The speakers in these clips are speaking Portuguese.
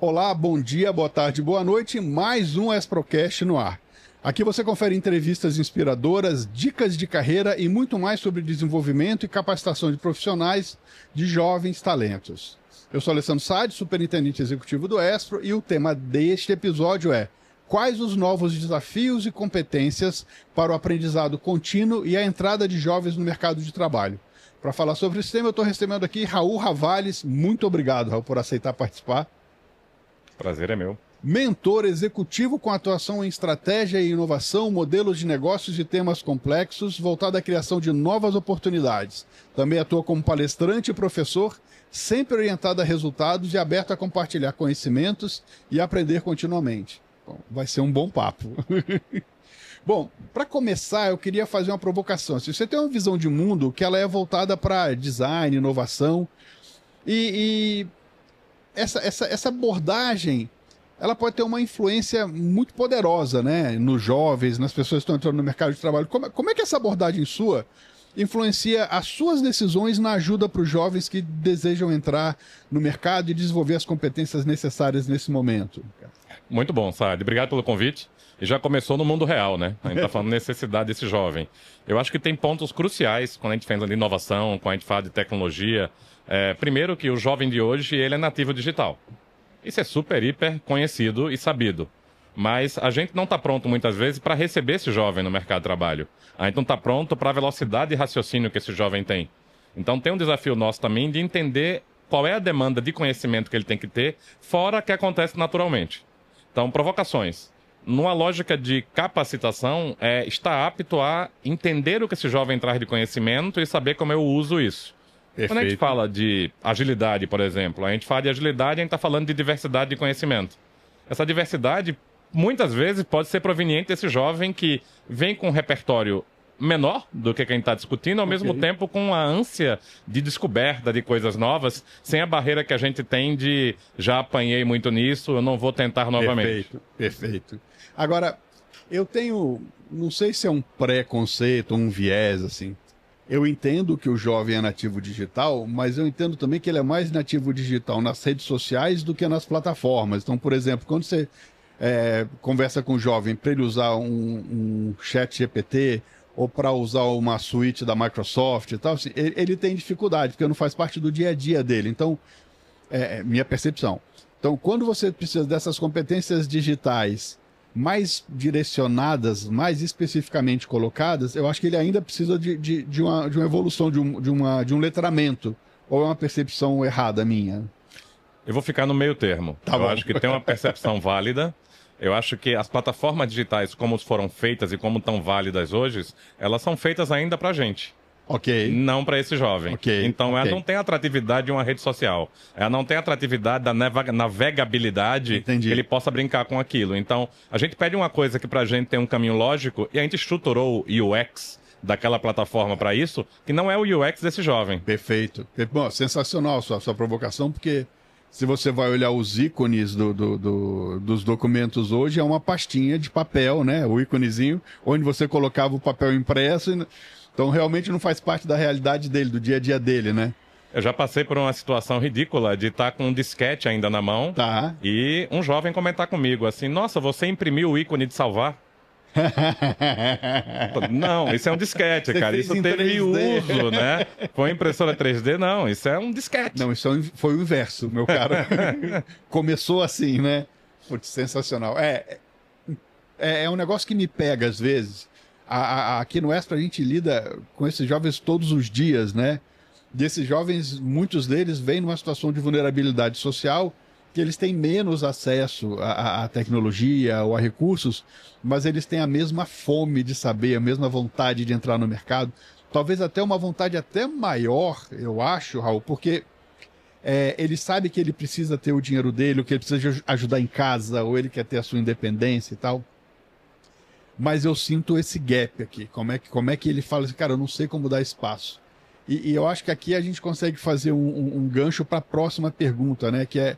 Olá, bom dia, boa tarde, boa noite. Mais um Exprocast no ar. Aqui você confere entrevistas inspiradoras, dicas de carreira e muito mais sobre desenvolvimento e capacitação de profissionais de jovens talentos. Eu sou Alessandro Sade, superintendente executivo do Expro, e o tema deste episódio é: quais os novos desafios e competências para o aprendizado contínuo e a entrada de jovens no mercado de trabalho? Para falar sobre esse tema, eu estou recebendo aqui Raul Ravales. Muito obrigado, Raul, por aceitar participar. Prazer é meu. Mentor executivo com atuação em estratégia e inovação, modelos de negócios e temas complexos, voltado à criação de novas oportunidades. Também atua como palestrante e professor, sempre orientado a resultados e aberto a compartilhar conhecimentos e aprender continuamente. Bom, vai ser um bom papo. Bom, para começar, eu queria fazer uma provocação. Se você tem uma visão de mundo que ela é voltada para design, inovação, e essa abordagem, ela pode ter uma influência muito poderosa, né, nos jovens, nas pessoas que estão entrando no mercado de trabalho. Como é que essa abordagem sua influencia as suas decisões na ajuda para os jovens que desejam entrar no mercado e desenvolver as competências necessárias nesse momento? Muito bom, Sade. Obrigado pelo convite. E já começou no mundo real, né? A gente está falando necessidade desse jovem. Eu acho que tem pontos cruciais quando a gente fala de inovação, quando a gente fala de tecnologia. Primeiro que o jovem de hoje, ele é nativo digital. Isso é super, hiper conhecido e sabido. Mas a gente não está pronto, muitas vezes, para receber esse jovem no mercado de trabalho. A gente não está pronto para a velocidade de raciocínio que esse jovem tem. Então tem um desafio nosso também de entender qual é a demanda de conhecimento que ele tem que ter, fora o que acontece naturalmente. Então, provocações. Numa lógica de capacitação, estar apto a entender o que esse jovem traz de conhecimento e saber como eu uso isso. Perfeito. Quando a gente fala de agilidade, por exemplo, a gente fala de agilidade, a gente está falando de diversidade de conhecimento. Essa diversidade, muitas vezes, pode ser proveniente desse jovem que vem com um repertório menor do que a gente está discutindo, ao mesmo tempo com a ânsia de descoberta de coisas novas, sem a barreira que a gente tem de já apanhei muito nisso, eu não vou tentar novamente. Perfeito. Agora, eu tenho, não sei se é um preconceito, um viés, assim. Eu entendo que o jovem é nativo digital, mas eu entendo também que ele é mais nativo digital nas redes sociais do que nas plataformas. Então, por exemplo, quando você conversa com o jovem para ele usar um chat GPT ou para usar uma suíte da Microsoft e tal, assim, ele tem dificuldade, porque não faz parte do dia a dia dele. Então, minha percepção. Então, quando você precisa dessas competências digitais mais direcionadas, mais especificamente colocadas, eu acho que ele ainda precisa de uma evolução, de um letramento. Ou é uma percepção errada minha? Eu vou ficar no meio termo. Eu acho que tem uma percepção válida. Eu acho que as plataformas digitais, como foram feitas e como estão válidas hoje, elas são feitas ainda para a gente. Não para esse jovem. Então, ela não tem atratividade de uma rede social. Ela não tem atratividade da navegabilidade que ele possa brincar com aquilo. Então, a gente pede uma coisa que pra gente tem um caminho lógico e a gente estruturou o UX daquela plataforma para isso, que não é o UX desse jovem. Perfeito. Bom, sensacional a sua provocação, porque se você vai olhar os ícones dos documentos hoje, é uma pastinha de papel, né? O íconezinho, onde você colocava o papel impresso. Então, realmente não faz parte da realidade dele, do dia a dia dele, né? Eu já passei por uma situação ridícula de estar com um disquete ainda na mão e um jovem comentar comigo assim: nossa, você imprimiu o ícone de salvar? Não, isso é um disquete, cara. Isso teve 3D. Uso, né? Foi impressora 3D? Não, isso é um disquete. Não, isso foi o inverso, meu caro. Começou assim, né? Putz, sensacional. É um negócio que me pega às vezes. Aqui no Expro a gente lida com esses jovens todos os dias, né? E esses jovens, muitos deles vêm numa situação de vulnerabilidade social, que eles têm menos acesso à tecnologia ou a recursos, mas eles têm a mesma fome de saber, a mesma vontade de entrar no mercado. Talvez até uma vontade até maior, eu acho, Raul, porque ele sabe que ele precisa ter o dinheiro dele, ou que ele precisa ajudar em casa, ou ele quer ter a sua independência e tal. Mas eu sinto esse gap aqui. Como é que ele fala assim, cara, eu não sei como dar espaço. E eu acho que aqui a gente consegue fazer um gancho para a próxima pergunta, né? Que é,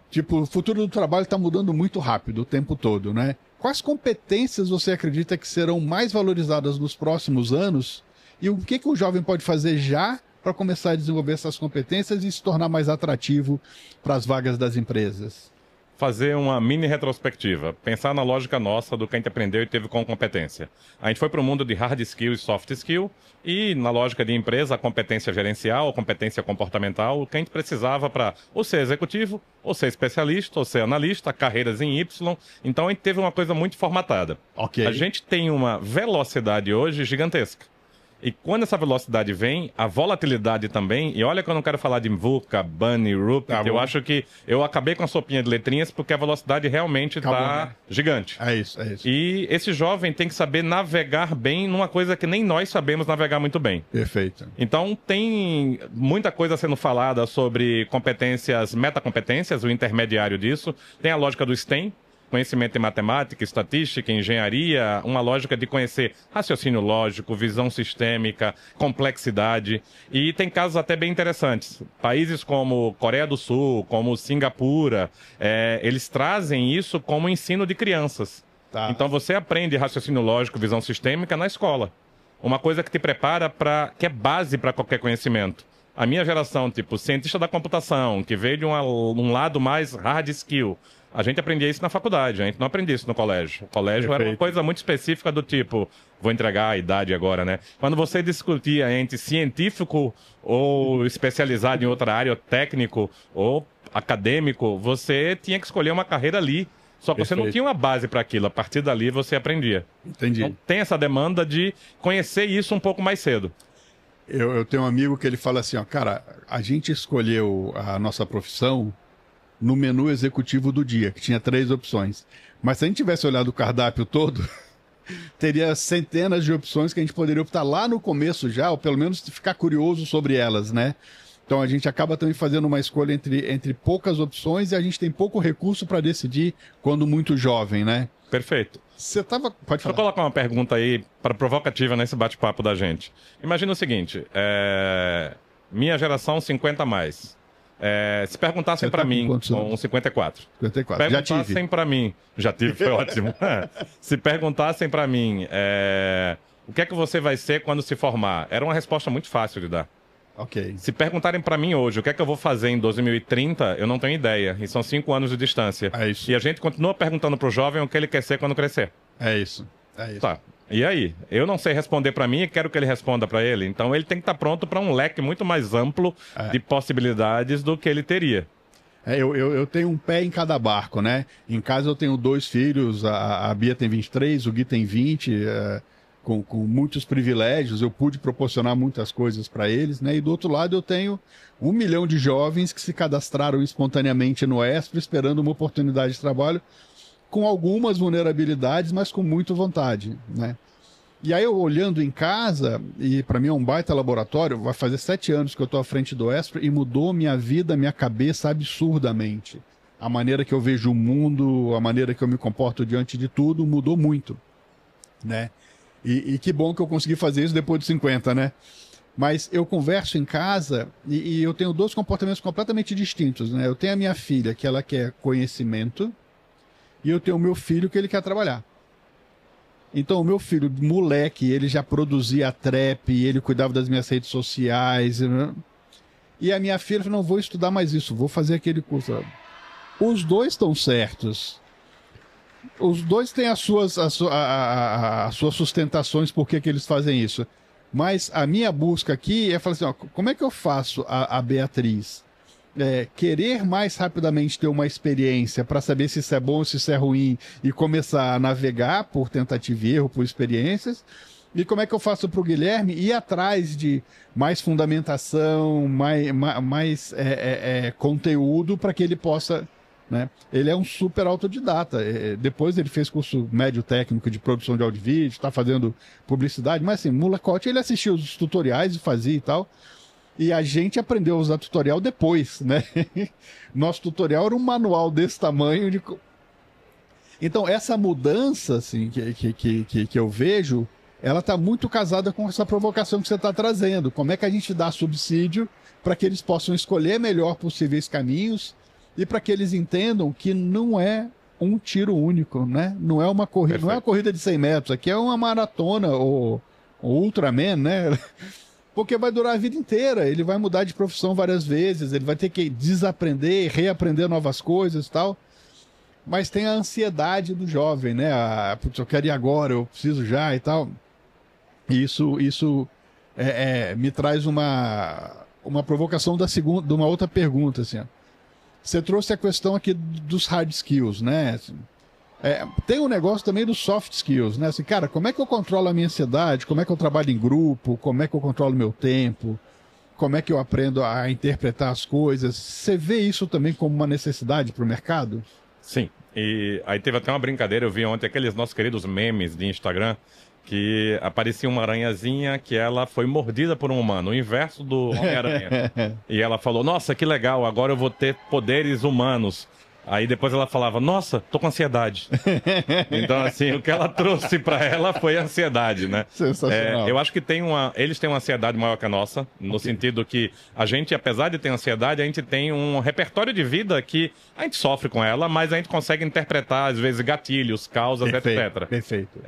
tipo, o futuro do trabalho está mudando muito rápido o tempo todo, né? Quais competências você acredita que serão mais valorizadas nos próximos anos? E o que o jovem pode fazer já para começar a desenvolver essas competências e se tornar mais atrativo para as vagas das empresas? fazer uma mini retrospectiva, pensar na lógica nossa do que a gente aprendeu e teve como competência. A gente foi para o mundo de hard skill e soft skill, e na lógica de empresa, a competência gerencial, a competência comportamental, o que a gente precisava para ou ser executivo, ou ser especialista, ou ser analista, carreiras em Y. Então a gente teve uma coisa muito formatada. Ok. A gente tem uma velocidade hoje gigantesca. E quando essa velocidade vem, a volatilidade também, e olha que eu não quero falar de VUCA, Bunny, Rup, eu acho que eu acabei com a sopinha de letrinhas porque a velocidade realmente está gigante. É isso, é isso. E esse jovem tem que saber navegar bem numa coisa que nem nós sabemos navegar muito bem. Perfeito. Então tem muita coisa sendo falada sobre competências, metacompetências, o intermediário disso. Tem a lógica do STEM, conhecimento em matemática, estatística, engenharia, uma lógica de conhecer raciocínio lógico, visão sistêmica, complexidade. E tem casos até bem interessantes. Países como Coreia do Sul, como Singapura, eles trazem isso como ensino de crianças. Tá. Então você aprende raciocínio lógico, visão sistêmica na escola. Uma coisa que te prepara que é base para qualquer conhecimento. A minha geração, tipo, cientista da computação, que veio de um lado mais hard skill, a gente aprendia isso na faculdade, a gente não aprendia isso no colégio. O colégio era uma coisa muito específica do tipo, vou entregar a idade agora, né? Quando você discutia entre científico ou especializado em outra área, ou técnico ou acadêmico, você tinha que escolher uma carreira ali. Só que você não tinha uma base para aquilo, a partir dali você aprendia. Entendi. Então tem essa demanda de conhecer isso um pouco mais cedo. Eu tenho um amigo que ele fala assim, ó, cara, a gente escolheu a nossa profissão no menu executivo do dia, que tinha 3 opções. Mas se a gente tivesse olhado o cardápio todo, teria centenas de opções que a gente poderia optar lá no começo já, ou pelo menos ficar curioso sobre elas, né? Então a gente acaba também fazendo uma escolha entre poucas opções e a gente tem pouco recurso para decidir quando muito jovem, né? Perfeito. Você tava... Pode falar. Vou colocar uma pergunta aí para provocativa nesse bate-papo da gente. Imagina o seguinte, minha geração 50 a mais. Se perguntassem para mim, com 54. 54. Já tive. Perguntassem para mim, já tive, foi ótimo. Se perguntassem para mim, o que é que você vai ser quando se formar? Era uma resposta muito fácil de dar. Ok. Se perguntarem para mim hoje o que é que eu vou fazer em 2030, eu não tenho ideia. E são 5 anos de distância. É isso. E a gente continua perguntando pro jovem o que ele quer ser quando crescer. É isso. É isso. Tá. E aí? Eu não sei responder para mim e quero que ele responda para ele. Então ele tem que estar pronto para um leque muito mais amplo de possibilidades do que ele teria. Eu tenho um pé em cada barco, né? Em casa eu tenho 2 filhos, a Bia tem 23, o Gui tem 20, com muitos privilégios, eu pude proporcionar muitas coisas para eles, né? E do outro lado eu tenho 1 milhão de jovens que se cadastraram espontaneamente no ESPRA esperando uma oportunidade de trabalho, com algumas vulnerabilidades, mas com muita vontade, né? E aí eu olhando em casa, e para mim é um baita laboratório, vai fazer 7 anos que eu estou à frente do ESPRA e mudou minha vida, minha cabeça absurdamente. A maneira que eu vejo o mundo, a maneira que eu me comporto diante de tudo, mudou muito, né? E que bom que eu consegui fazer isso depois de 50, né? Mas eu converso em casa e eu tenho 2 comportamentos completamente distintos, né? Eu tenho a minha filha, que ela quer conhecimento, e eu tenho o meu filho, que ele quer trabalhar. Então, o meu filho, moleque, ele já produzia trap, ele cuidava das minhas redes sociais. Né? E a minha filha falou, não vou estudar mais isso, vou fazer aquele curso. Os 2 estão certos. Os 2 têm as suas sustentações por que eles fazem isso. Mas a minha busca aqui é falar assim, ó, como é que eu faço a Beatriz querer mais rapidamente ter uma experiência para saber se isso é bom ou se isso é ruim e começar a navegar por tentativa e erro, por experiências, e como é que eu faço para o Guilherme ir atrás de mais fundamentação, mais conteúdo para que ele possa... Né? Ele é um super autodidata. Depois ele fez curso médio técnico de produção de áudio e vídeo, está fazendo publicidade, mas assim, molecote, ele assistia os tutoriais e fazia e tal. E a gente aprendeu a usar tutorial depois, né? Nosso tutorial era um manual desse tamanho. Então, essa mudança assim, que eu vejo, ela está muito casada com essa provocação que você está trazendo. Como é que a gente dá subsídio para que eles possam escolher melhor possíveis caminhos e para que eles entendam que não é um tiro único, né? Não é uma corrida, não é uma corrida de 100 metros, aqui é uma maratona ou Ultraman, né? Porque vai durar a vida inteira, ele vai mudar de profissão várias vezes, ele vai ter que desaprender, reaprender novas coisas e tal. mas tem a ansiedade do jovem, né? Putz, eu quero ir agora, eu preciso já e tal. E isso me traz uma provocação de uma outra pergunta, assim, ó. Você trouxe a questão aqui dos hard skills, né? Assim, tem um negócio também dos soft skills, né? Assim, cara, como é que eu controlo a minha ansiedade? Como é que eu trabalho em grupo? Como é que eu controlo meu tempo? Como é que eu aprendo a interpretar as coisas? Você vê isso também como uma necessidade para o mercado? Sim. E aí teve até uma brincadeira, eu vi ontem aqueles nossos queridos memes de Instagram, que aparecia uma aranhazinha que ela foi mordida por um humano, o inverso do Homem-Aranha. E ela falou, nossa, que legal, agora eu vou ter poderes humanos. Aí depois ela falava, nossa, tô com ansiedade. Então, assim, o que ela trouxe para ela foi ansiedade, né? Sensacional. Eu acho que eles têm uma ansiedade maior que a nossa, no sentido que a gente, apesar de ter ansiedade, a gente tem um repertório de vida que a gente sofre com ela, mas a gente consegue interpretar, às vezes, gatilhos, causas, etc. Perfeito.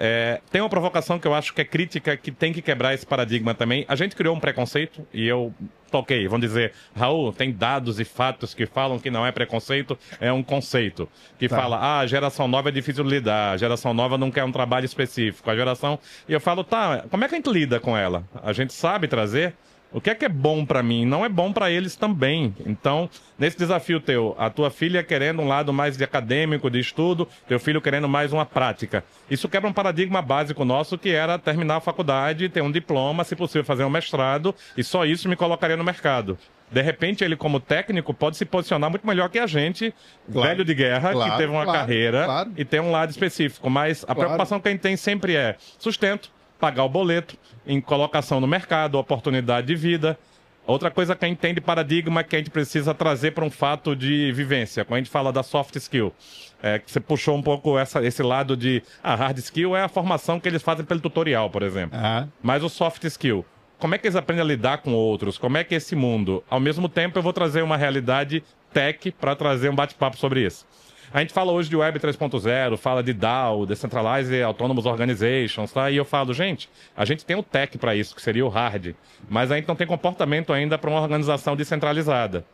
Tem uma provocação que eu acho que é crítica, que tem que quebrar esse paradigma também. A gente criou um preconceito, e eu toquei, vamos dizer, Raul, tem dados e fatos que falam que não é preconceito, é um conceito. Que fala, a geração nova é difícil de lidar, a geração nova não quer um trabalho específico, a geração... E eu falo, como é que a gente lida com ela? A gente sabe trazer... O que é bom pra mim, não é bom pra eles também. Então, nesse desafio teu, a tua filha querendo um lado mais de acadêmico, de estudo, teu filho querendo mais uma prática. Isso quebra um paradigma básico nosso, que era terminar a faculdade, ter um diploma, se possível fazer um mestrado, e só isso me colocaria no mercado. De repente, ele como técnico pode se posicionar muito melhor que a gente, velho de guerra, que teve uma carreira e tem um lado específico. Mas a preocupação que a gente tem sempre é sustento, pagar o boleto, em colocação no mercado, oportunidade de vida. Outra coisa que a gente tem de paradigma que a gente precisa trazer para um fato de vivência. Quando a gente fala da soft skill, que você puxou um pouco esse lado de... hard skill é a formação que eles fazem pelo tutorial, por exemplo. Mas o soft skill, como é que eles aprendem a lidar com outros? Como é que é esse mundo? Ao mesmo tempo, eu vou trazer uma realidade tech para trazer um bate-papo sobre isso. A gente fala hoje de Web 3.0, fala de DAO, Decentralized Autonomous Organizations, tá? E eu falo, gente, a gente tem o tech para isso, que seria o hard, mas a gente não tem comportamento ainda para uma organização descentralizada.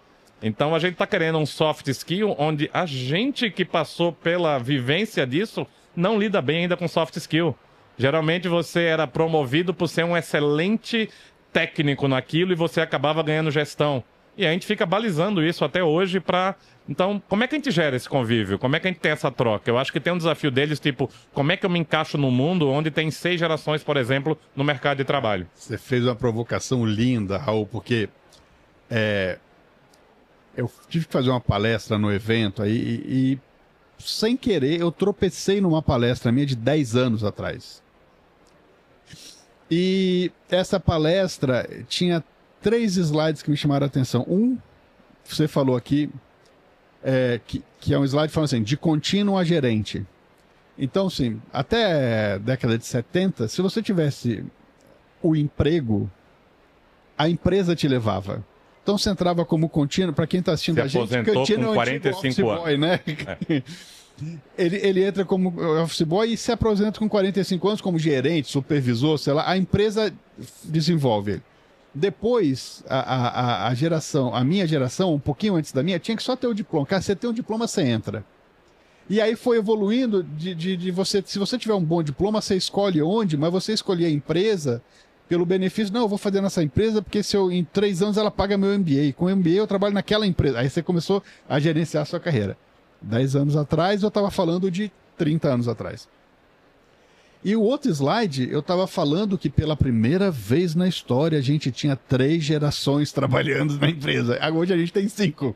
Então a gente está querendo um soft skill onde a gente que passou pela vivência disso não lida bem ainda com soft skill. Geralmente você era promovido por ser um excelente técnico naquilo e você acabava ganhando gestão. E a gente fica balizando isso até hoje para... Então, como é que a gente gera esse convívio? Como é que a gente tem essa troca? Eu acho que tem um desafio deles, tipo, como é que eu me encaixo num mundo onde tem 6 gerações, por exemplo, no mercado de trabalho? Você fez uma provocação linda, Raul, porque eu tive que fazer uma palestra no evento aí e sem querer, eu tropecei numa palestra minha de 10 anos atrás. E essa palestra tinha 3 slides que me chamaram a atenção. Você falou aqui, que é um slide falando assim, de contínuo a gerente. Então, assim, até a década de 70, se você tivesse o emprego, a empresa te levava. Então você entrava como contínuo, para quem está assistindo a gente, contínuo com 45 anos. Boy, né? Ele entra como office boy e se aposenta com 45 anos como gerente, supervisor, sei lá, a empresa desenvolve ele. Depois, a minha geração, um pouquinho antes da minha, tinha que só ter o diploma. Cara, você tem um diploma, você entra. E aí foi evoluindo de você... Se você tiver um bom diploma, você escolhe onde, mas você escolher a empresa pelo benefício. Não, eu vou fazer nessa empresa porque em 3 anos ela paga meu MBA. Com o MBA eu trabalho naquela empresa. Aí você começou a gerenciar a sua carreira. 10 anos atrás, eu estava falando de 30 anos atrás. E o outro slide, eu estava falando que pela primeira vez na história a gente tinha 3 gerações trabalhando na empresa. Hoje a gente tem 5.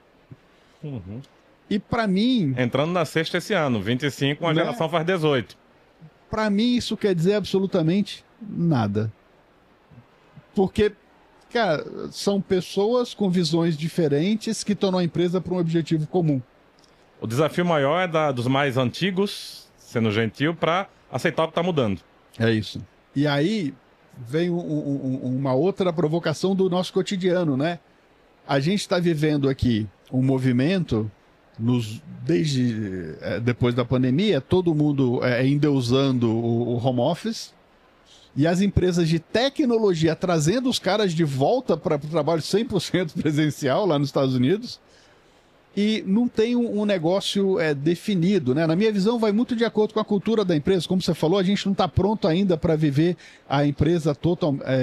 Uhum. E para mim... Entrando na 6ª esse ano, 25, uma geração faz 18. Para mim isso quer dizer absolutamente nada. Porque, cara, são pessoas com visões diferentes que estão na empresa para um objetivo comum. O desafio maior é dos mais antigos, sendo gentil, para aceitar o que está mudando. É isso. E aí vem uma outra provocação do nosso cotidiano, né? A gente está vivendo aqui um movimento, desde depois da pandemia, todo mundo ainda usando o home office, e as empresas de tecnologia trazendo os caras de volta para o trabalho 100% presencial lá nos Estados Unidos. e não tem um negócio definido, né? Na minha visão, vai muito de acordo com a cultura da empresa. Como você falou, a gente não está pronto ainda para viver a empresa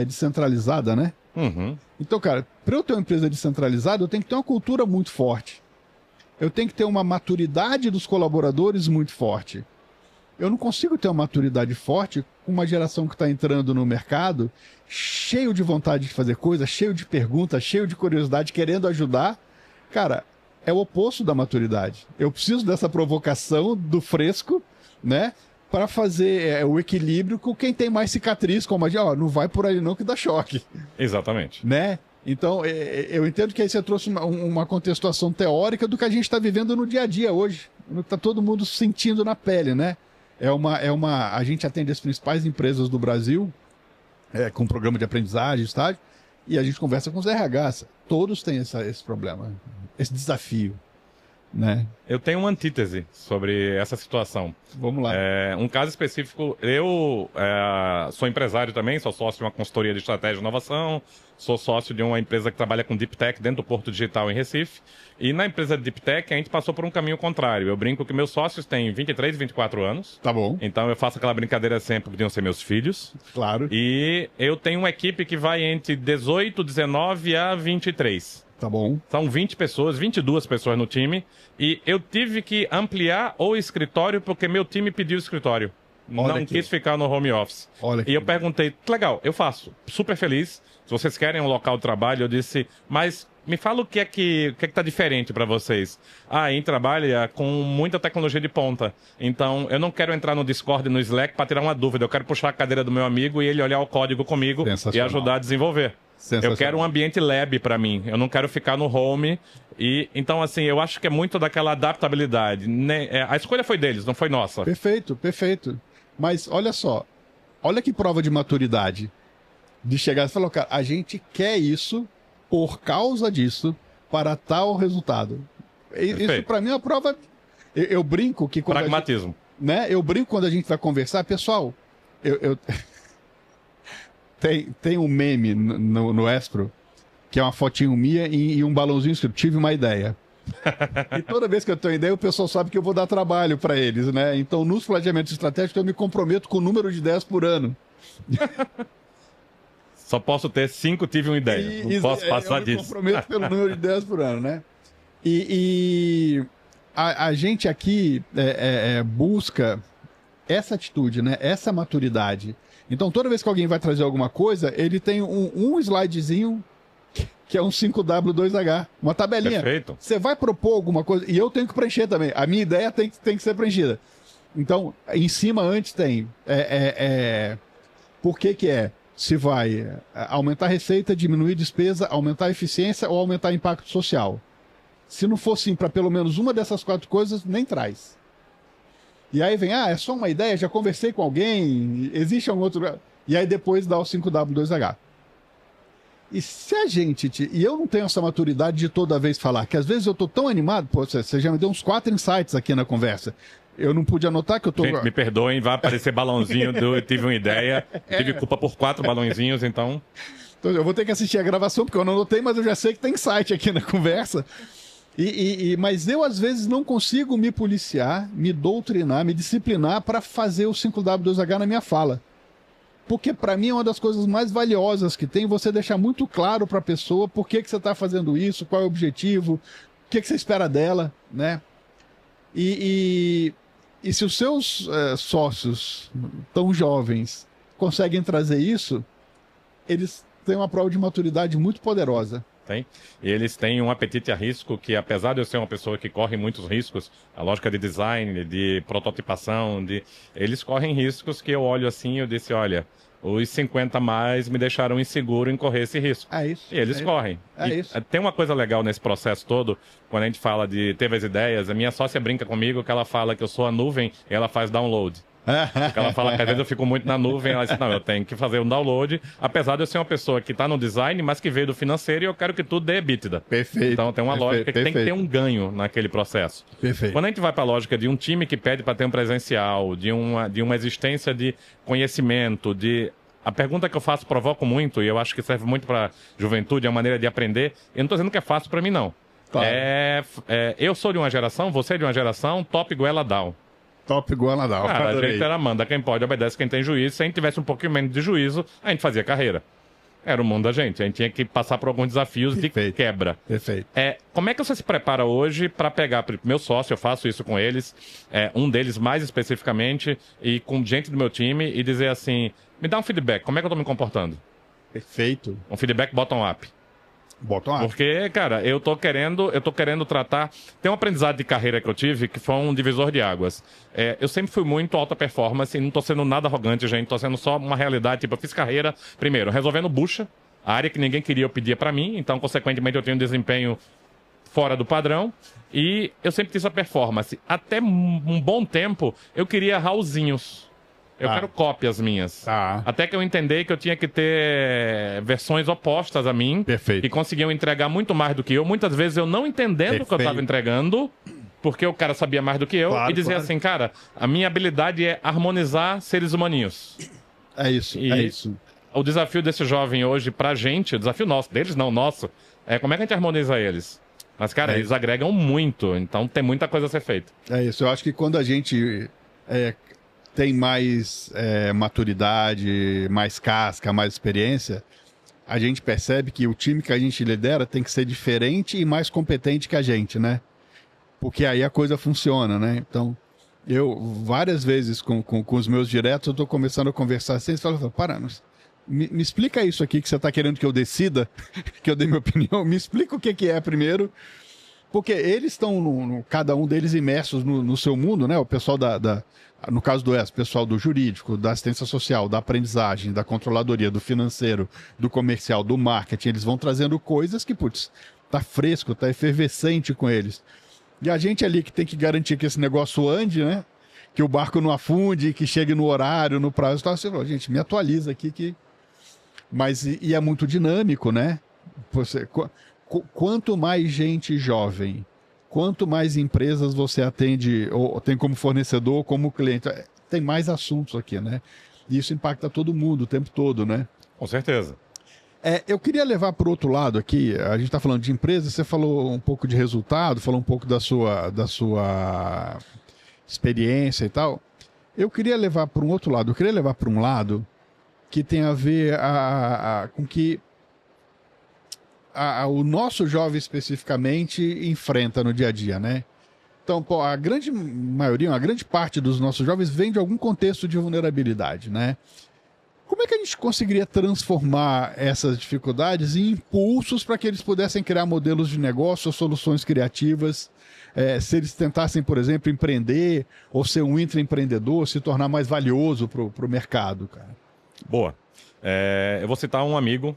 descentralizada, né? Uhum. Então, cara, para eu ter uma empresa descentralizada, eu tenho que ter uma cultura muito forte. Eu tenho que ter uma maturidade dos colaboradores muito forte. Eu não consigo ter uma maturidade forte com uma geração que está entrando no mercado, cheio de vontade de fazer coisas, cheio de perguntas, cheio de curiosidade, querendo ajudar. Cara, é o oposto da maturidade. Eu preciso dessa provocação, do fresco, né? Para fazer o equilíbrio com quem tem mais cicatriz, como a gente, não vai por aí não que dá choque. Exatamente. Né? Então, eu entendo que aí você trouxe uma contextuação teórica do que a gente está vivendo no dia a dia hoje. Está todo mundo sentindo na pele, né? A gente atende as principais empresas do Brasil, com programa de aprendizagem, estágio, e a gente conversa com os RHs. Todos têm esse problema, esse desafio, né? Eu tenho uma antítese sobre essa situação. Vamos lá. Um caso específico, eu sou empresário também, sou sócio de uma consultoria de estratégia e inovação, sou sócio de uma empresa que trabalha com Deep Tech dentro do Porto Digital em Recife. E na empresa de Deep Tech, a gente passou por um caminho contrário. Eu brinco que meus sócios têm 23 e 24 anos. Tá bom. Então eu faço aquela brincadeira sempre, podiam ser meus filhos. Claro. E eu tenho uma equipe que vai entre 18, 19 a 23. Tá bom. São 20 pessoas, 22 pessoas no time. E eu tive que ampliar o escritório porque meu time pediu escritório. Não quis ficar no home office. E eu perguntei, legal, eu faço. Super feliz. Se vocês querem um local de trabalho, eu disse, mas me fala o que é que tá diferente para vocês. A gente trabalha com muita tecnologia de ponta. Então, eu não quero entrar no Discord e no Slack para tirar uma dúvida. Eu quero puxar a cadeira do meu amigo e ele olhar o código comigo e ajudar a desenvolver. Eu quero um ambiente lab para mim. Eu não quero ficar no home. Então, assim, eu acho que é muito daquela adaptabilidade. A escolha foi deles, não foi nossa. Perfeito, perfeito. Mas olha só, olha que prova de maturidade. De chegar e falar, cara, a gente quer isso por causa disso para tal resultado. Isso para mim é uma prova. Eu brinco que quando pragmatismo. Né? Eu brinco quando a gente vai conversar, pessoal. Tem um meme no Espro que é uma fotinho minha e um balãozinho escrito, tive uma ideia. E toda vez que eu tenho ideia, o pessoal sabe que eu vou dar trabalho para eles, né? Então, nos planejamentos estratégicos, eu me comprometo com o número de ideias por ano. Só posso ter 5, tive uma ideia. Não posso passar disso. Eu me comprometo pelo número de ideias por ano, né? A gente aqui busca essa atitude, né? Essa maturidade. Então, toda vez que alguém vai trazer alguma coisa, ele tem um slidezinho que é um 5W2H, uma tabelinha. Perfeito. Você vai propor alguma coisa, e eu tenho que preencher também. A minha ideia tem que ser preenchida. Então, em cima antes tem por que é? Se vai aumentar a receita, diminuir despesa, aumentar a eficiência ou aumentar o impacto social. Se não for sim para pelo menos uma dessas 4 coisas, nem traz. E aí vem, é só uma ideia, já conversei com alguém, existe algum outro... E aí depois dá o 5W2H. E se a gente... E eu não tenho essa maturidade de toda vez falar, que às vezes eu tô tão animado, pô, você já me deu uns 4 insights aqui na conversa. Eu não pude anotar que eu tô... Gente, me perdoem, vai aparecer balãozinho eu tive uma ideia, tive culpa por 4 balãozinhos, então... Então eu vou ter que assistir a gravação, porque eu não anotei, mas eu já sei que tem insight aqui na conversa. Mas eu, às vezes, não consigo me policiar, me doutrinar, me disciplinar para fazer o 5W2H na minha fala. Porque, para mim, é uma das coisas mais valiosas que tem você deixar muito claro para a pessoa por que você está fazendo isso, qual é o objetivo, o que você espera dela, né? E se os seus sócios tão jovens conseguem trazer isso, eles têm uma prova de maturidade muito poderosa. Tem. E eles têm um apetite a risco que, apesar de eu ser uma pessoa que corre muitos riscos, a lógica de design, de prototipação, eles correm riscos que eu olho assim e eu disse, olha, os 50 mais me deixaram inseguro em correr esse risco. É isso. E eles correm. Isso. Tem uma coisa legal nesse processo todo, quando a gente fala de teve as ideias, a minha sócia brinca comigo que ela fala que eu sou a nuvem e ela faz download. Porque ela fala que às vezes eu fico muito na nuvem, ela diz, não, eu tenho que fazer um download, apesar de eu ser uma pessoa que está no design, mas que veio do financeiro e eu quero que tudo dê EBITDA. Perfeito. Então tem uma lógica que tem que ter um ganho naquele processo. Perfeito. Quando a gente vai para a lógica de um time que pede para ter um presencial, de uma existência de conhecimento, a pergunta que eu faço provoco muito, e eu acho que serve muito para a juventude, é a maneira de aprender. Eu não estou dizendo que é fácil para mim, não. Claro. Eu sou de uma geração, você é de uma geração, top goela down. Top goela down. Cara, a gente era manda quem pode, obedece quem tem juízo. Se a gente tivesse um pouquinho menos de juízo, a gente fazia carreira. Era o mundo da gente. A gente tinha que passar por alguns desafios de quebra. Perfeito. Como é que você se prepara hoje para pegar meu sócio? Eu faço isso com eles, um deles mais especificamente, e com gente do meu time, e dizer assim: me dá um feedback, como é que eu tô me comportando? Perfeito. Um feedback bottom-up. Bottom-up. Porque, cara, eu tô querendo tratar. Tem um aprendizado de carreira que eu tive que foi um divisor de águas. Eu sempre fui muito alta performance e não tô sendo nada arrogante, gente. Tô sendo só uma realidade. Tipo, eu fiz carreira, primeiro, resolvendo bucha, a área que ninguém queria, eu pedia pra mim. Então, consequentemente, eu tenho um desempenho fora do padrão. E eu sempre quis a performance. Até um bom tempo, eu queria Raulzinhos. Eu quero cópias minhas. Até que eu entendi que eu tinha que ter versões opostas a mim. Perfeito. Que conseguiam entregar muito mais do que eu. Muitas vezes eu não entendendo o que eu estava entregando, porque o cara sabia mais do que eu. Claro, e dizia assim, cara, a minha habilidade é harmonizar seres humaninhos. É isso, é isso. O desafio desse jovem hoje pra gente, o desafio nosso, deles não, nosso, é como é que a gente harmoniza eles? Mas, cara, eles agregam muito, então tem muita coisa a ser feita. É isso, eu acho que quando a gente tem mais maturidade, mais casca, mais experiência, a gente percebe que o time que a gente lidera tem que ser diferente e mais competente que a gente, né? Porque aí a coisa funciona, né? Então, eu, várias vezes com os meus diretos, eu tô começando a conversar assim, eles falam, para, me explica isso aqui que você tá querendo que eu decida, que eu dê minha opinião, me explica o que é primeiro, porque eles estão, cada um deles imersos no seu mundo, né? O pessoal no caso do ESP, pessoal do jurídico, da assistência social, da aprendizagem, da controladoria, do financeiro, do comercial, do marketing, eles vão trazendo coisas que, putz, tá fresco, tá efervescente com eles. E a gente ali que tem que garantir que esse negócio ande, né? Que o barco não afunde, que chegue no horário, no prazo. Então, você falou, gente, me atualiza aqui que... Mas, e é muito dinâmico, né? Quanto mais gente jovem, quanto mais empresas você atende, ou tem como fornecedor, ou como cliente, tem mais assuntos aqui, né? E isso impacta todo mundo o tempo todo, né? Com certeza. Eu queria levar para o outro lado aqui, a gente está falando de empresa, você falou um pouco de resultado, falou um pouco da sua experiência e tal. Eu queria levar para um outro lado, eu queria levar para um lado que tem a ver com que o nosso jovem especificamente enfrenta no dia a dia, né? Então, a grande maioria, uma grande parte dos nossos jovens vem de algum contexto de vulnerabilidade, né? Como é que a gente conseguiria transformar essas dificuldades em impulsos para que eles pudessem criar modelos de negócio, soluções criativas, se eles tentassem, por exemplo, empreender ou ser um intraempreendedor, se tornar mais valioso para o mercado, cara? Boa. Eu vou citar um amigo,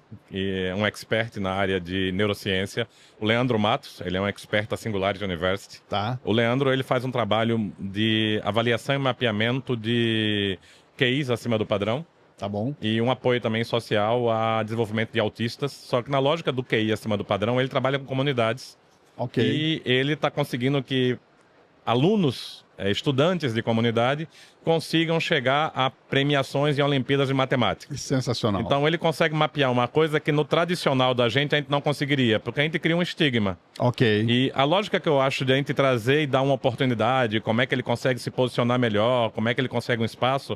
um expert na área de neurociência, o Leandro Matos. Ele é um expert da Singularity University. Tá. O Leandro, ele faz um trabalho de avaliação e mapeamento de QIs acima do padrão. Tá bom. E um apoio também social a desenvolvimento de autistas. Só que na lógica do QI acima do padrão, ele trabalha com comunidades. Ok. E ele está conseguindo que alunos, estudantes de comunidade, consigam chegar a premiações em Olimpíadas de Matemática. Sensacional. Então ele consegue mapear uma coisa que no tradicional da gente a gente não conseguiria, porque a gente cria um estigma. Ok. E a lógica que eu acho de a gente trazer e dar uma oportunidade, como é que ele consegue se posicionar melhor, como é que ele consegue um espaço,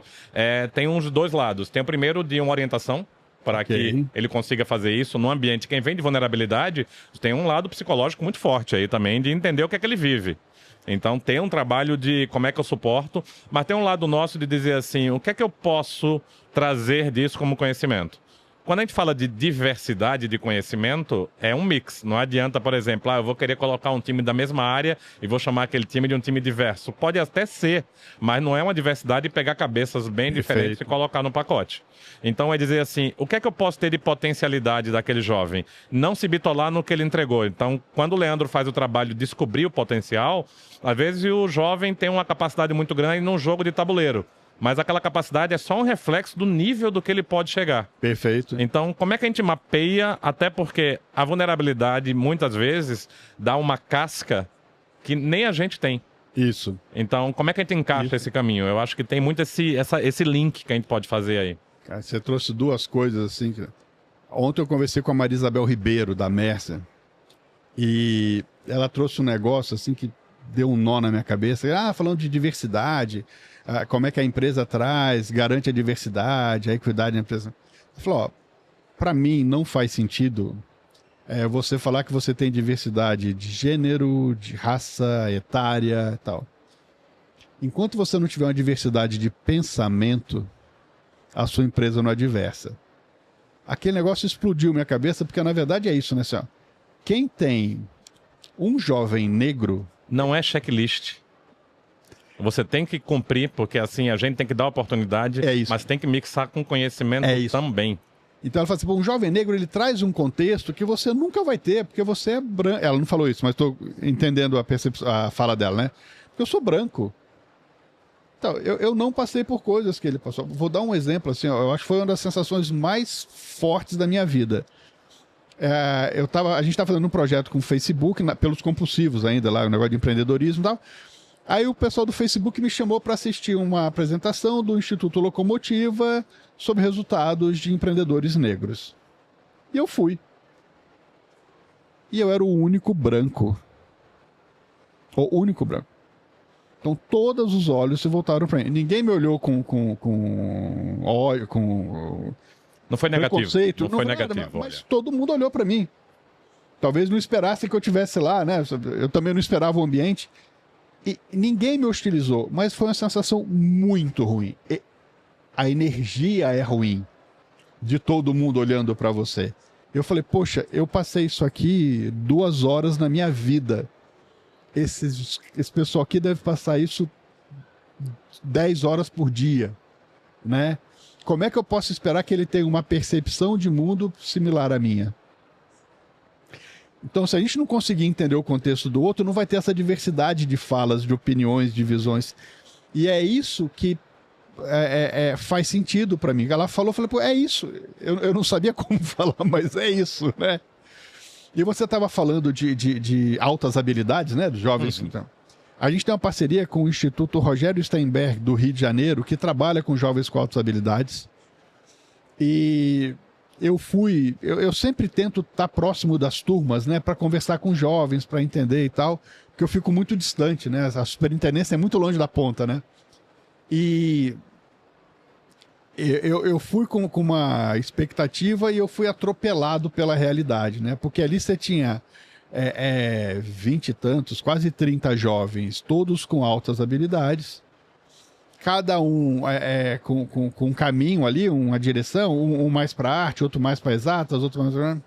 tem uns dois lados. Tem o primeiro de uma orientação, para que ele consiga fazer isso num ambiente. Quem vem de vulnerabilidade tem um lado psicológico muito forte aí também, de entender o que é que ele vive. Então tem um trabalho de como é que eu suporto, mas tem um lado nosso de dizer assim, o que é que eu posso trazer disso como conhecimento? Quando a gente fala de diversidade de conhecimento, é um mix. Não adianta, por exemplo, eu vou querer colocar um time da mesma área e vou chamar aquele time de um time diverso. Pode até ser, mas não é uma diversidade de pegar cabeças bem diferentes e colocar no pacote. Então é dizer assim, o que é que eu posso ter de potencialidade daquele jovem? Não se bitolar no que ele entregou. Então, quando o Leandro faz o trabalho de descobrir o potencial, às vezes o jovem tem uma capacidade muito grande num jogo de tabuleiro. Mas aquela capacidade é só um reflexo do nível do que ele pode chegar. Perfeito. Então, como é que a gente mapeia? Até porque a vulnerabilidade, muitas vezes, dá uma casca que nem a gente tem. Isso. Então, como é que a gente encaixa esse caminho? Eu acho que tem muito esse link que a gente pode fazer aí. Cara, você trouxe duas coisas assim. Ontem eu conversei com a Maria Isabel Ribeiro, da Mercer. E ela trouxe um negócio assim que deu um nó na minha cabeça. Falando de diversidade, como é que a empresa garante a diversidade, a equidade da empresa. Ela falou, para mim não faz sentido você falar que você tem diversidade de gênero, de raça, etária e tal. Enquanto você não tiver uma diversidade de pensamento, a sua empresa não é diversa. Aquele negócio explodiu minha cabeça, porque na verdade é isso, né, senhor? Quem tem um jovem negro... Não é checklist. Você tem que cumprir, porque assim, a gente tem que dar oportunidade, mas tem que mixar com conhecimento também. Então ela fala assim, um jovem negro, ele traz um contexto que você nunca vai ter, porque você é branco. Ela não falou isso, mas estou entendendo a fala dela, né? Porque eu sou branco. Então, eu não passei por coisas que ele passou. Vou dar um exemplo, assim, eu acho que foi uma das sensações mais fortes da minha vida. A gente estava fazendo um projeto com o Facebook, pelos compulsivos ainda, lá, o negócio de empreendedorismo e tal. Aí o pessoal do Facebook me chamou para assistir uma apresentação do Instituto Locomotiva sobre resultados de empreendedores negros. E eu fui. E eu era o único branco. O único branco. Então todos os olhos se voltaram para mim. Ninguém me olhou com ódio, com não foi negativo. Preconceito. Não foi nada, negativo. Mas todo mundo olhou para mim. Talvez não esperasse que eu estivesse lá, né? Eu também não esperava o ambiente. E ninguém me hostilizou, mas foi uma sensação muito ruim. A energia é ruim de todo mundo olhando para você. Eu falei, poxa, eu passei isso aqui 2 horas na minha vida. Esse pessoal aqui deve passar isso 10 horas por dia, né? Como é que eu posso esperar que ele tenha uma percepção de mundo similar à minha? Então, se a gente não conseguir entender o contexto do outro, não vai ter essa diversidade de falas, de opiniões, de visões. E é isso que faz sentido para mim. Ela falou, eu falei, pô, é isso. Eu não sabia como falar, mas é isso, né? E você estava falando de altas habilidades, né, dos jovens. Então, a gente tem uma parceria com o Instituto Rogério Steinberg, do Rio de Janeiro, que trabalha com jovens com altas habilidades. E eu sempre tento estar próximo das turmas, né, para conversar com jovens, para entender e tal, porque eu fico muito distante, né, a superintendência é muito longe da ponta, né. E eu fui com uma expectativa e eu fui atropelado pela realidade, né? Porque ali você tinha 20 e tantos, quase 30 jovens, todos com altas habilidades, cada um com um caminho ali, uma direção, um mais para arte, outro mais para exatas, outro mais...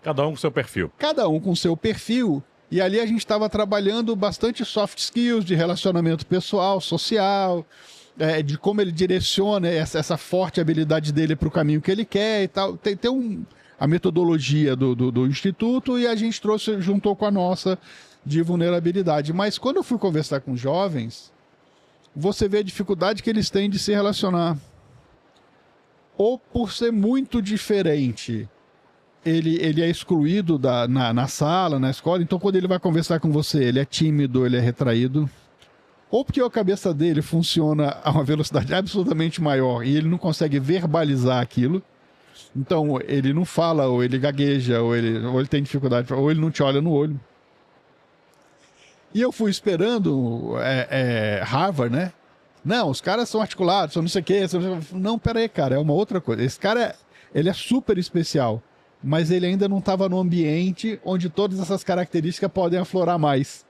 Cada um com seu perfil. Cada um com seu perfil. E ali a gente estava trabalhando bastante soft skills de relacionamento pessoal, social... de como ele direciona essa forte habilidade dele para o caminho que ele quer e tal. Tem a metodologia do Instituto e a gente juntou com a nossa de vulnerabilidade. Mas quando eu fui conversar com jovens, você vê a dificuldade que eles têm de se relacionar. Ou por ser muito diferente, ele é excluído na sala, na escola. Então quando ele vai conversar com você, ele é tímido, ele é retraído. Ou porque a cabeça dele funciona a uma velocidade absolutamente maior e ele não consegue verbalizar aquilo. Então, ele não fala, ou ele gagueja, ou ele tem dificuldade, ou ele não te olha no olho. E eu fui esperando Harvard, né? Não, os caras são articulados, são não sei o quê. Não, peraí, cara, é uma outra coisa. Esse cara, ele é super especial, mas ele ainda não estava no ambiente onde todas essas características podem aflorar mais.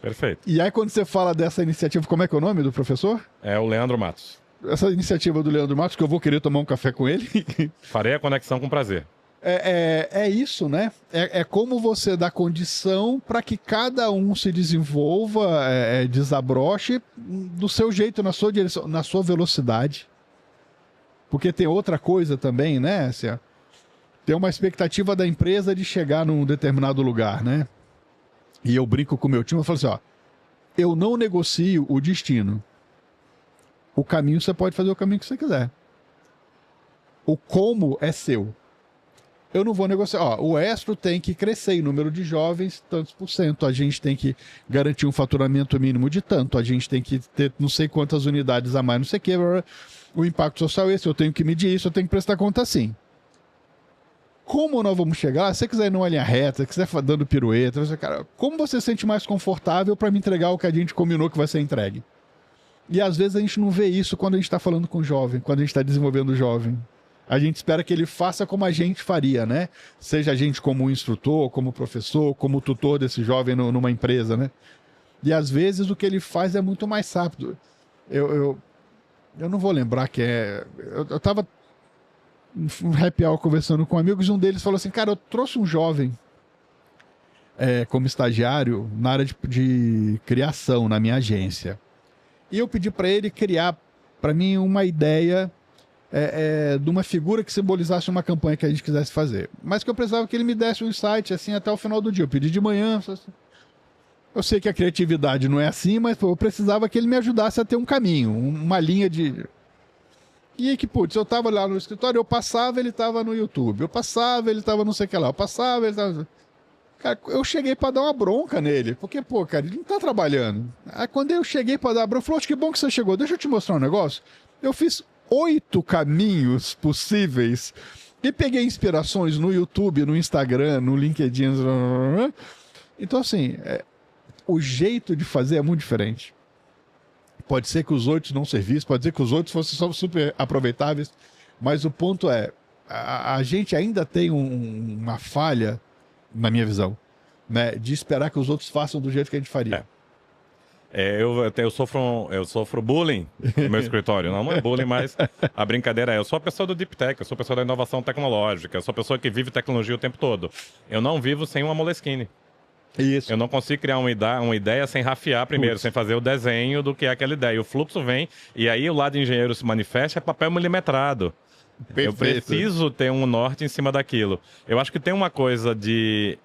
Perfeito. E aí, quando você fala dessa iniciativa, como é que é o nome do professor? É o Leandro Matos. Essa iniciativa do Leandro Matos, que eu vou querer tomar um café com ele. Farei a conexão com prazer. É isso, né? É como você dá condição para que cada um se desenvolva, desabroche do seu jeito, na sua direção, na sua velocidade. Porque tem outra coisa também, né? Assim, tem uma expectativa da empresa de chegar num determinado lugar, né? E eu brinco com o meu time, eu falo assim, eu não negocio o destino. O caminho você pode fazer o caminho que você quiser. O como é seu. Eu não vou negociar. O Estro tem que crescer em número de jovens, tantos por cento. A gente tem que garantir um faturamento mínimo de tanto. A gente tem que ter não sei quantas unidades a mais, não sei o quê. O impacto social é esse. Eu tenho que medir isso, eu tenho que prestar conta assim. como nós vamos chegar lá? Se você quiser ir numa linha reta, quiser dando pirueta, você, cara, como você se sente mais confortável para me entregar o que a gente combinou que vai ser entregue? E às vezes a gente não vê isso quando a gente está falando com o jovem, quando a gente está desenvolvendo o jovem. A gente espera que ele faça como a gente faria, né? Seja a gente como instrutor, como professor, como tutor desse jovem numa empresa, né? E às vezes o que ele faz é muito mais rápido. Eu não vou lembrar que é... Eu estava um happy hour conversando com amigos e um deles falou assim, cara, eu trouxe um jovem como estagiário na área de criação na minha agência. E eu pedi para ele criar para mim uma ideia de uma figura que simbolizasse uma campanha que a gente quisesse fazer. Mas que eu precisava que ele me desse um insight assim até o final do dia. Eu pedi de manhã. Eu sei que a criatividade não é assim, mas eu precisava que ele me ajudasse a ter um caminho, uma linha de... E aí que, putz, eu tava lá no escritório, eu passava, ele tava no YouTube. Eu passava, ele tava não sei o que lá. Eu passava, ele tava... Cara, eu cheguei pra dar uma bronca nele. Porque, pô, cara, ele não tá trabalhando. Aí quando eu cheguei pra dar a bronca, ele falou, acho que bom que você chegou. Deixa eu te mostrar um negócio. Eu fiz 8 caminhos possíveis e peguei inspirações no YouTube, no Instagram, no LinkedIn. Então, assim, o jeito de fazer é muito diferente. Pode ser que os outros não servissem, pode ser que os outros fossem só super aproveitáveis, mas o ponto é, a gente ainda tem uma falha, na minha visão, né, de esperar que os outros façam do jeito que a gente faria. Eu sofro bullying no meu escritório. Não é bullying, mas a brincadeira eu sou a pessoa do Deep Tech, eu sou a pessoa da inovação tecnológica, eu sou a pessoa que vive tecnologia o tempo todo. Eu não vivo sem uma Moleskine. Isso. Eu não consigo criar uma ideia sem rafiar primeiro, sem fazer o desenho do que é aquela ideia. O fluxo vem, e aí o lado engenheiro se manifesta, é papel milimetrado. Perfeito. Eu preciso ter um norte em cima daquilo. Eu acho que tem uma coisa de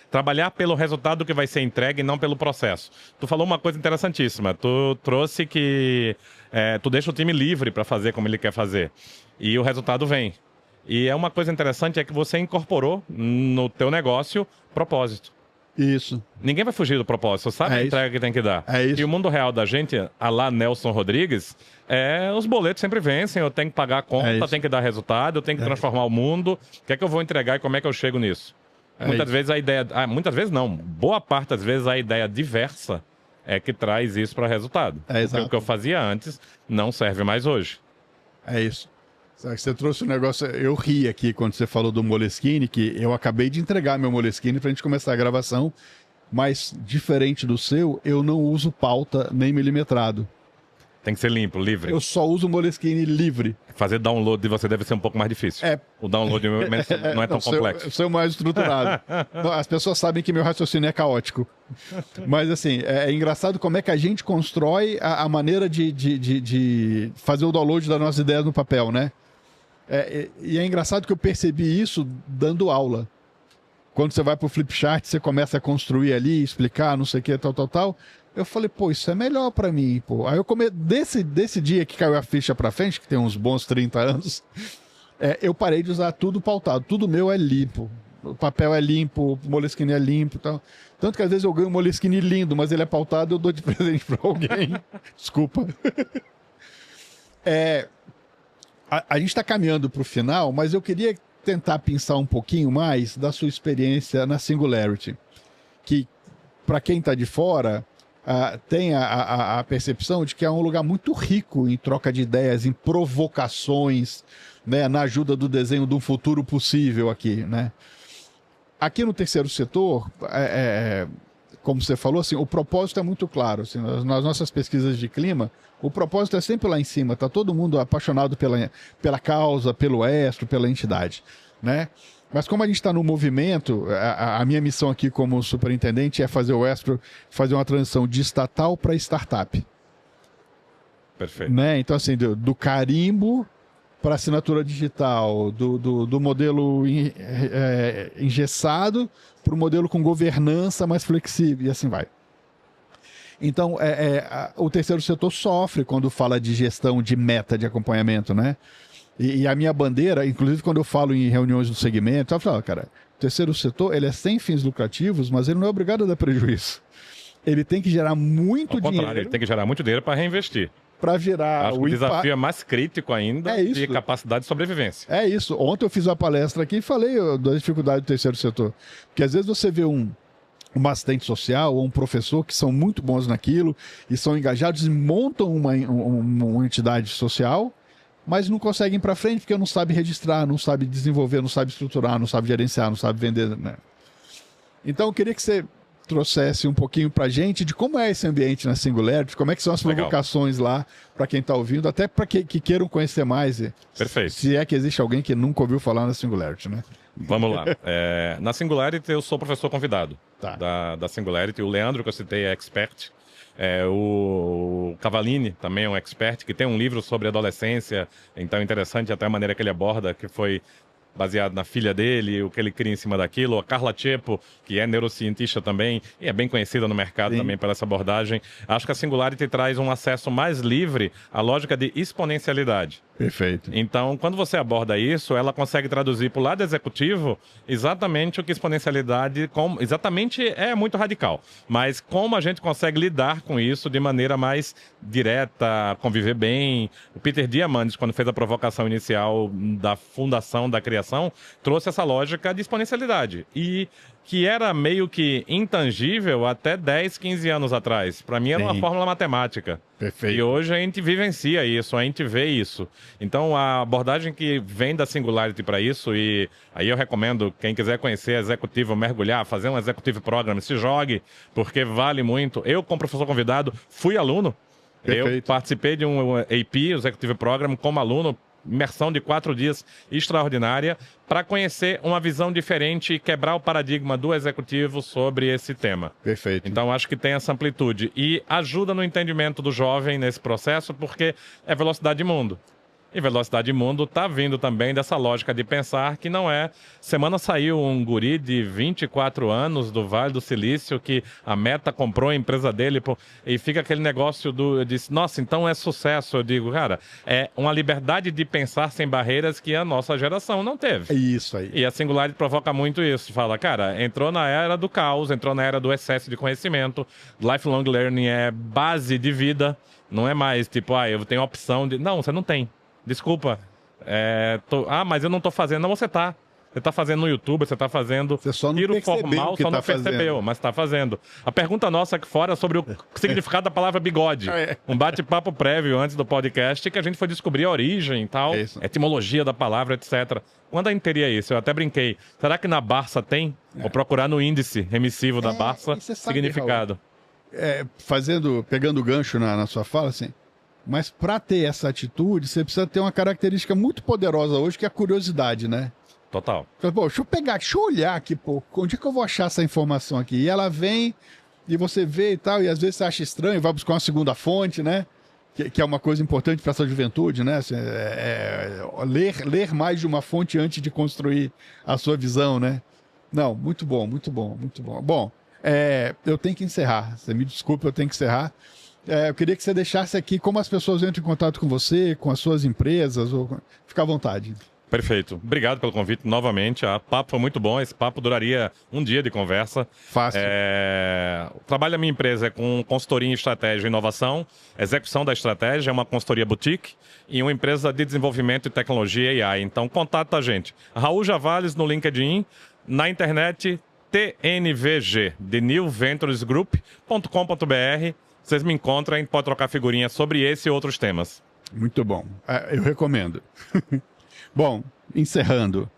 trabalhar pelo resultado que vai ser entregue e não pelo processo. Tu falou uma coisa interessantíssima. Tu trouxe que tu deixa o time livre para fazer como ele quer fazer. E o resultado vem. E é uma coisa interessante, é que você incorporou no teu negócio propósito. Isso. Ninguém vai fugir do propósito, sabe a entrega que tem que dar. Isso. E o mundo real da gente, a lá Nelson Rodrigues, os boletos sempre vencem, eu tenho que pagar a conta, tenho que dar resultado, eu tenho que transformar o mundo. O que é que eu vou entregar e como é que eu chego nisso? Muitas vezes a ideia... muitas vezes não, boa parte das vezes a ideia diversa é que traz isso para resultado. Porque o que eu fazia antes não serve mais hoje. É isso. Você trouxe um negócio, eu ri aqui quando você falou do Moleskine, que eu acabei de entregar meu Moleskine pra gente começar a gravação, mas diferente do seu, eu não uso pauta nem milimetrado. Tem que ser limpo, livre. Eu só uso o Moleskine livre. Fazer download de você deve ser um pouco mais difícil. O download não é tão complexo. O seu mais estruturado. As pessoas sabem que meu raciocínio é caótico. Mas assim, é engraçado como é que a gente constrói a maneira de fazer o download das nossas ideias no papel, né? E é engraçado que eu percebi isso dando aula. Quando você vai pro Flipchart, você começa a construir ali, explicar, não sei o que, tal. Eu falei, pô, isso é melhor pra mim, pô. Aí eu desse dia que caiu a ficha pra frente, que tem uns bons 30 anos, eu parei de usar tudo pautado. Tudo meu é limpo. O papel é limpo, o Moleskine é limpo e tal. Tanto que às vezes eu ganho um Moleskine lindo, mas ele é pautado e eu dou de presente pra alguém. Desculpa. A gente está caminhando para o final, mas eu queria tentar pensar um pouquinho mais da sua experiência na Singularity, que, para quem está de fora, tem a percepção de que é um lugar muito rico em troca de ideias, em provocações, né, na ajuda do desenho de um futuro possível aqui, né? Aqui no terceiro setor, como você falou, assim, o propósito é muito claro. Assim, nas nossas pesquisas de clima, o propósito é sempre lá em cima. Está todo mundo apaixonado pela causa, pelo estro, pela entidade, né? Mas como a gente está no movimento, a minha missão aqui como superintendente é fazer o estro, fazer uma transição de estatal para startup. Perfeito. Né? Então, assim, do carimbo para assinatura digital, do modelo engessado para o modelo com governança mais flexível, e assim vai. Então, o terceiro setor sofre quando fala de gestão de meta de acompanhamento, né? E a minha bandeira, inclusive quando eu falo em reuniões do segmento, eu falo, cara, o terceiro setor ele é sem fins lucrativos, mas ele não é obrigado a dar prejuízo. Ele tem que gerar muito dinheiro. Ele tem que gerar muito dinheiro para reinvestir. para virar Acho que o desafio é mais crítico ainda de capacidade de sobrevivência. É isso. Ontem eu fiz uma palestra aqui e falei das dificuldades do terceiro setor. Porque às vezes você vê uma assistente social ou um professor que são muito bons naquilo e são engajados e montam uma entidade social, mas não conseguem para frente porque não sabe registrar, não sabe desenvolver, não sabe estruturar, não sabe gerenciar, não sabe vender, né? Então eu queria que você trouxesse um pouquinho para a gente de como é esse ambiente na Singularity, como é que são as provocações lá para quem está ouvindo, até para que queiram conhecer mais. Perfeito. Se é que existe alguém que nunca ouviu falar na Singularity, né? Vamos lá. Na Singularity eu sou professor convidado da Singularity. O Leandro, que eu citei, é expert. O Cavallini também é um expert, que tem um livro sobre adolescência, então é interessante até a maneira que ele aborda, que foi baseado na filha dele, o que ele cria em cima daquilo. A Carla Chepo, que é neurocientista também, e é bem conhecida no mercado também por essa abordagem. Acho que a Singularity traz um acesso mais livre à lógica de exponencialidade. Perfeito. Então, quando você aborda isso, ela consegue traduzir para o lado executivo exatamente o que exponencialidade... Exatamente é muito radical, mas como a gente consegue lidar com isso de maneira mais direta, conviver bem. O Peter Diamandis, quando fez a provocação inicial da fundação, da criação, trouxe essa lógica de exponencialidade. E que era meio que intangível até 10, 15 anos atrás. Para mim era uma fórmula matemática. Perfeito. E hoje a gente vivencia isso, a gente vê isso. Então a abordagem que vem da Singularity para isso, e aí eu recomendo quem quiser conhecer executivo, mergulhar, fazer um executive program, se jogue, porque vale muito. Eu, como professor convidado, fui aluno. Perfeito. Eu participei de um AP, Executive Program, como aluno, imersão de 4 dias extraordinária, para conhecer uma visão diferente e quebrar o paradigma do executivo sobre esse tema. Perfeito. Então, acho que tem essa amplitude. E ajuda no entendimento do jovem nesse processo, porque é velocidade de mundo. E velocidade de mundo está vindo também dessa lógica de pensar que não é... Semana saiu um guri de 24 anos do Vale do Silício que a Meta comprou a empresa dele e fica aquele negócio eu disse, nossa, então é sucesso. Eu digo, cara, é uma liberdade de pensar sem barreiras que a nossa geração não teve. É isso aí. E a Singularity provoca muito isso. Fala, cara, entrou na era do caos, entrou na era do excesso de conhecimento. Lifelong learning é base de vida. Não é mais tipo, eu tenho a opção de... Não, você não tem. Desculpa. Mas eu não tô fazendo. Não, você tá. Você tá fazendo no YouTube, você tá fazendo... Você só não tiro formal, só não percebeu, mas tá fazendo. A pergunta nossa aqui fora é sobre o significado da palavra bigode. Um bate-papo prévio antes do podcast que a gente foi descobrir a origem e tal, etimologia da palavra, etc. Quando a gente teria isso? Eu até brinquei. Será que na Barça tem? Vou procurar no índice remissivo da Barça significado. Pegando o gancho na sua fala, assim... Mas para ter essa atitude, você precisa ter uma característica muito poderosa hoje, que é a curiosidade, né? Total. Pô, deixa eu olhar aqui, pô, onde é que eu vou achar essa informação aqui? E ela vem, e você vê e tal, e às vezes você acha estranho, vai buscar uma segunda fonte, né? Que é uma coisa importante para essa juventude, né? Ler mais de uma fonte antes de construir a sua visão, né? Não, muito bom, muito bom, muito bom. Bom, eu tenho que encerrar. Você me desculpe, eu tenho que encerrar. Eu queria que você deixasse aqui como as pessoas entram em contato com você, com as suas empresas. Fica à vontade. Perfeito. Obrigado pelo convite novamente. O papo foi muito bom. Esse papo duraria um dia de conversa. Fácil. O trabalho da minha empresa é com consultoria em estratégia e inovação, execução da estratégia, é uma consultoria boutique e uma empresa de desenvolvimento e tecnologia AI. Então, contata a gente. Raul Javales no LinkedIn, na internet, TNVG, de newventuresgroup.com.br. Vocês me encontram, a gente pode trocar figurinha sobre esse e outros temas. Muito bom. Eu recomendo. Bom, encerrando.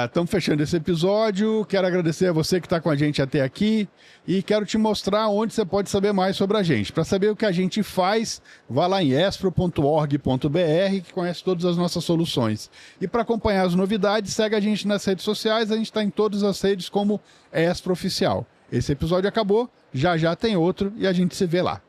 Estamos fechando esse episódio. Quero agradecer a você que está com a gente até aqui e quero te mostrar onde você pode saber mais sobre a gente. Para saber o que a gente faz, vá lá em espro.org.br, que conhece todas as nossas soluções. E para acompanhar as novidades, segue a gente nas redes sociais. A gente está em todas as redes como Espro Oficial. Esse episódio acabou, já tem outro e a gente se vê lá.